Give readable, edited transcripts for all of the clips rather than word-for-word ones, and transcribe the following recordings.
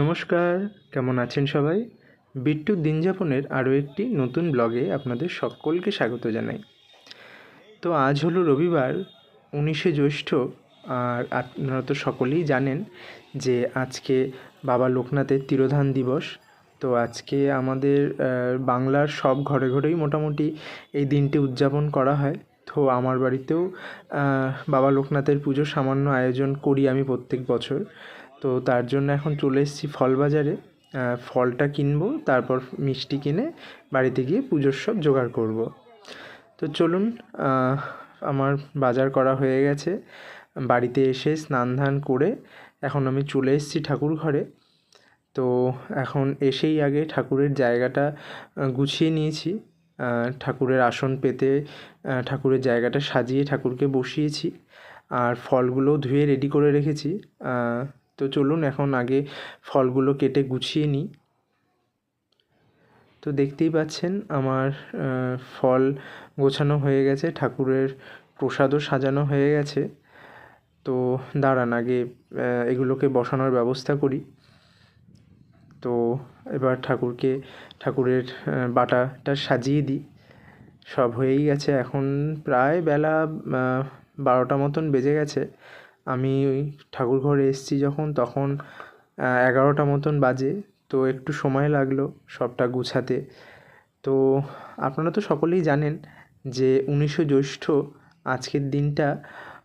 নমস্কার, কেমন আছেন সবাই? বিট্টুর দিনযাপনের আরও একটি নতুন ব্লগে আপনাদের সকলকে স্বাগত জানাই। তো আজ হলো রবিবার, 19শে জ্যৈষ্ঠ। আর আপনারা তো সকলেই জানেন যে আজকে বাবা লোকনাথের তিরোধান দিবস। তো আজকে আমাদের বাংলার সব ঘরে ঘরেই মোটামুটি এই দিনটি উদযাপন করা হয়। তো আমার বাড়িতেও বাবা লোকনাথের পুজোর সামান্য আয়োজন করি আমি প্রত্যেক বছর। তো তার জন্য এখন চলে এসেছি ফল বাজারে। ফলটা কিনবো, তারপর মিষ্টি কিনে বাড়িতে গিয়ে পুজোর সব জোগাড় করব। তো চলুন, আমার বাজার করা হয়ে গেছে। বাড়িতে এসে স্নান ধান করে এখন আমি চলে এসেছি ঠাকুর ঘরে। তো এখন এসেই আগে ঠাকুরের জায়গাটা গুছিয়ে নিয়েছি। ঠাকুরের আসন পেতে ঠাকুরের জায়গাটা সাজিয়ে ঠাকুরকে বসিয়েছি, আর ফলগুলো ধুয়ে রেডি করে রেখেছি। তো চলুন এখন আগে ফলগুলো কেটে গুছিয়ে নিই। তো দেখতেই পাচ্ছেন আমার ফল গোছানো হয়ে গেছে, ঠাকুরের প্রসাদও সাজানো হয়ে গেছে। তো দাঁড়ান আগে এগুলোকে বসানোর ব্যবস্থা করি। তো এবার ঠাকুরের বাটাটা সাজিয়ে দিই। সব হয়েই গেছে, এখন প্রায় বেলা 12টা মতন বেজে গেছে। আমি ওই ঠাকুর ঘরে এসেছি তখন 11টা মতন বাজে। তো একটু সময় লাগলো সবটা গুছাতে। তো আপনারা তো সকলেই জানেন যে 19শে জ্যৈষ্ঠ আজকের দিনটা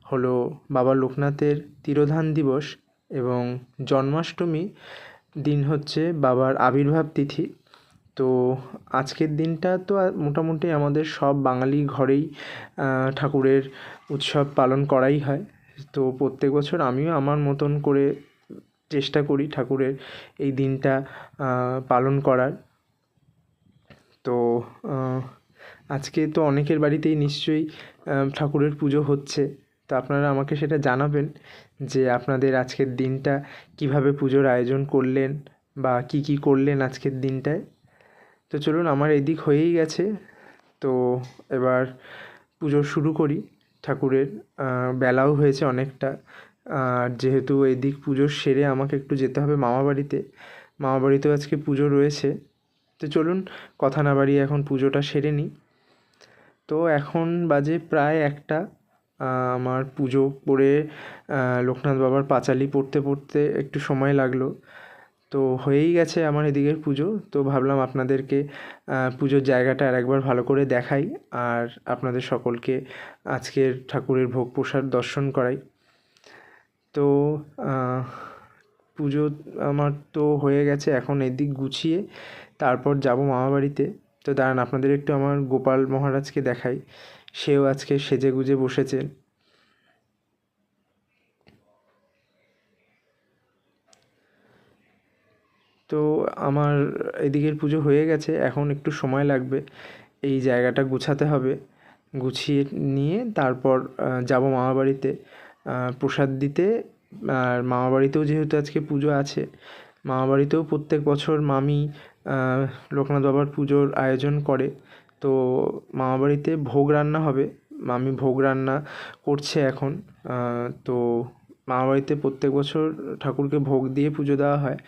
হলো বাবা লোকনাথের তিরোধান দিবস, এবং জন্মাষ্টমী দিন হচ্ছে বাবার আবির্ভাব তিথি। তো আজকের দিনটা তো মোটামুটি আমাদের সব বাঙালি ঘরেই ঠাকুরের উৎসব পালন করাই হয়। তো প্রত্যেক বছর আমিও আমার মতন করে চেষ্টা করি ঠাকুরের এই দিনটা পালন করার। তো আজকে তো অনেকের বাড়িতেই নিশ্চয়ই ঠাকুরের পুজো হচ্ছে। তো আপনারা আমাকে সেটা জানাবেন যে আপনাদের আজকের দিনটা কিভাবে পুজোর আয়োজন করলেন বা কী কী করলেন আজকের দিনটায়। তো চলুন, আমার এদিক হয়েই গেছে। তো এবার পুজো শুরু করি ঠাকুরের। বেলাও হয়েছে অনেকটা, আর যেহেতু এদিক পুজো সেরে আমাকে একটু যেতে হবে মামাবাড়িতেও আজকে পুজো রয়েছে। তো চলুন কথা না বাড়িয়ে এখন পুজোটা সেরে নিই। তো এখন বাজে প্রায় 1টা। আমার পুজো করে লোকনাথ বাবার পাঁচালি পড়তে একটু সময় লাগলো। তো হয়েই গেছে আমার এদিকের পুজো। তো ভাবলাম আপনাদেরকে পুজোর জায়গাটা আরেকবার ভালো করে দেখাই, আর আপনাদের সকলকে আজকের ঠাকুরের ভোগ প্রসাদ দর্শন করাই। তো পুজো আমার তো হয়ে গেছে, এখন এদিক গুছিয়ে তারপর যাব মামাবাড়িতে। তো দাঁড়ান আপনাদের একটু আমার গোপাল মহারাজকে দেখাই, সেও আজকে সেজে গুজে বসেছে। তো আমার এদিকের পুজো হয়ে গেছে, এখন একটু সময় লাগবে, এই জায়গাটা গুছাতে হবে। গুছিয়ে নিয়ে তারপর যাব মামাবাড়িতে প্রসাদ দিতে। আর মামাবাড়িতেও যেহেতু আজকে পুজো আছে, মামাবাড়িতেও প্রত্যেক বছর মামি লোকনাথ বাবার পুজোর আয়োজন করে। তো মামাবাড়িতে ভোগ রান্না হবে, মামি ভোগ রান্না করছে এখন। তো মামাবাড়িতে প্রত্যেক বছর ঠাকুরকে ভোগ দিয়ে পুজো দেওয়া হয়।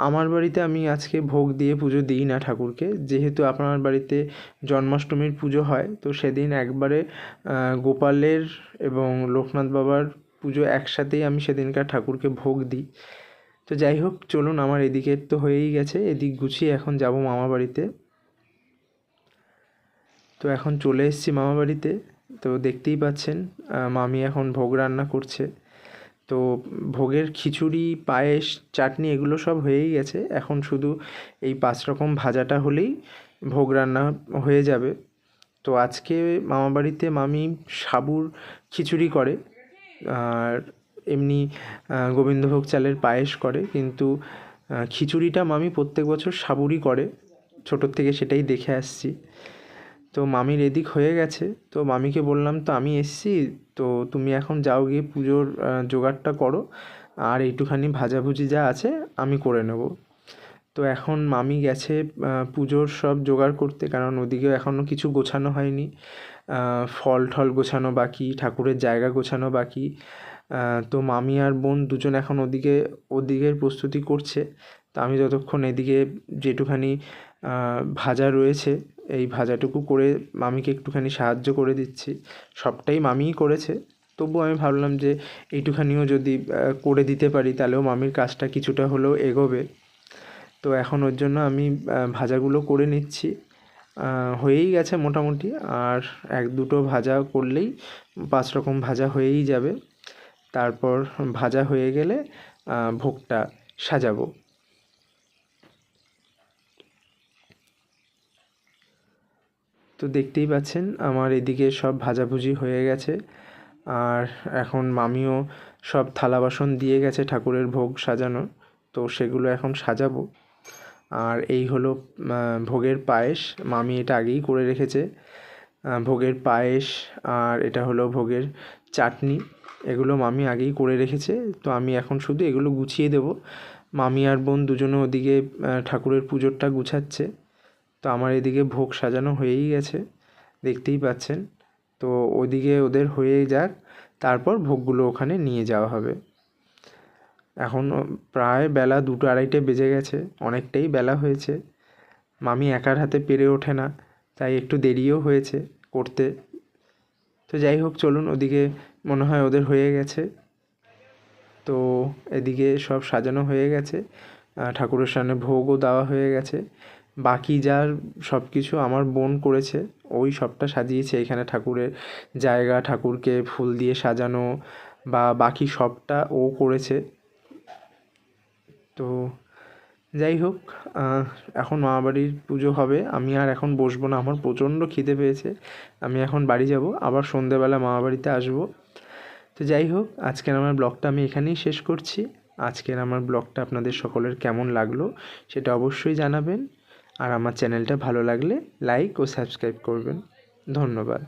আমার বাড়িতে আমি আজকে ভোগ দিয়ে পুজো দিই না ঠাকুরকে, যেহেতু আপনার বাড়িতে জন্মাষ্টমীর পুজো হয়। তো সেদিন একবারে গোপালের এবং লোকনাথ বাবার পুজো একসাথেই আমি সেদিনকার ঠাকুরকে ভোগ দিই। তো যাই হোক, চলুন আমার এদিকের তো হয়েই গেছে, এদিক গুছিয়ে এখন যাব মামাবাড়িতে। তো এখন চলে এসেছি মামাবাড়িতে। তো দেখতেই পাচ্ছেন মামি এখন ভোগ রান্না করছে। তো ভোগের খিচুড়ি, পায়েস, চাটনি এগুলো সব হয়েই গেছে, এখন শুধু এই 5 রকম ভাজাটা হলেই ভোগ রান্না হয়ে যাবে। তো আজকে মামাবাড়িতে মামি সাবুর খিচুড়ি করে, আর এমনি গোবিন্দভোগ চালের পায়েস করে, কিন্তু খিচুড়িটা মামি প্রত্যেক বছর সাবুরই করে, ছোটোর থেকে সেটাই দেখে আসছি। তো মামির এদিক হয়ে গেছে, তো মামিকে বললাম তো আমি এসছি, তো তুমি এখন যাও গিয়ে পুজোর জোগাড়টা করো, আর এইটুখানি ভাজাভুজি যা আছে আমি করে নেব। তো এখন মামি গেছে পুজোর সব জোগাড় করতে, কারণ ওদিকেও এখনও কিছু গোছানো হয়নি। ফল টল গোছানো বাকি, ঠাকুরের জায়গা গোছানো বাকি, তো মামি আর বোন দুজন এখন ওদিকের প্রস্তুতি করছে। তো আমি ততক্ষণ এদিকে যেটুখানি ভাজা রয়েছে এই ভাজাটুকু করে মামিকে একটুখানি সাহায্য করে দিচ্ছি। সবটাই মামিই করেছে, তবুও আমি ভাবলাম যে এইটুখানিও যদি করে দিতে পারি তাহলেও মামির কাজটা কিছুটা হলেও এগোবে। তো এখন ওর জন্য আমি ভাজাগুলো করে নিচ্ছি। হয়েই গেছে মোটামুটি, আর 1-2টো ভাজা করলেই 5 রকম ভাজা হয়েই যাবে। তারপর ভাজা হয়ে গেলে ভোগটা সাজাবো। তো দেখতেই পাচ্ছেন আমার এদিকে সব ভাজাভুজি হয়ে গেছে, আর এখন মামিও সব থালা বাসন দিয়ে গেছে ঠাকুরের ভোগ সাজানো। তো সেগুলো এখন সাজাবো। আর এই হলো ভোগের পায়েস। মামি এটা আগেই করে রেখেছে। ভোগের পায়েস আর এটা হলো ভোগের চাটনি। এগুলো মামি আগেই করে রেখেছে। তো আমি এখন শুধু এগুলো গুছিয়ে দেবো। মামি আর বোন দুজনে ওদিকে ঠাকুরের পুজোরটা গুছাচ্ছে। তো আমার এদিকে ভোগ সাজানো হয়েই গেছে, দেখতেই পাচ্ছেন। তো ওদিকে ওদের হয়ে যাক, তারপর ভোগগুলো ওখানে নিয়ে যাওয়া হবে। এখন প্রায় বেলা 2-2:30 বেজে গেছে, অনেকটাই বেলা হয়েছে। মামি একার হাতে পেরে ওঠে না, তাই একটু দেরিও হয়েছে করতে। তো যাই হোক, চলুন, ওদিকে মনে হয় ওদের হয়ে গেছে। তো এদিকে সব সাজানো হয়ে গেছে, ঠাকুরের সামনে ভোগও দেওয়া হয়ে গেছে। বাকি যার সব কিছু আমার বোন করেছে, ওই সবটা সাজিয়েছে এখানে ঠাকুরের জায়গা, ঠাকুরকে ফুল দিয়ে সাজানো বা বাকি সবটা ও করেছে। তো যাই হোক, এখন মামাবাড়ির পুজো হবে। আমি আর এখন বসবো না, আমার প্রচণ্ড খিদে পেয়েছে। আমি এখন বাড়ি যাব, আবার সন্ধেবেলা মামাবাড়িতে আসবো। তো যাই হোক, আজকের আমার ব্লগটা আমি এখানেই শেষ করছি। আজকের আমার ব্লগটা আপনাদের সকলের কেমন লাগলো সেটা অবশ্যই জানাবেন, আর আমার চ্যানেলটা ভালো লাগলে লাইক ও সাবস্ক্রাইব করবেন। ধন্যবাদ।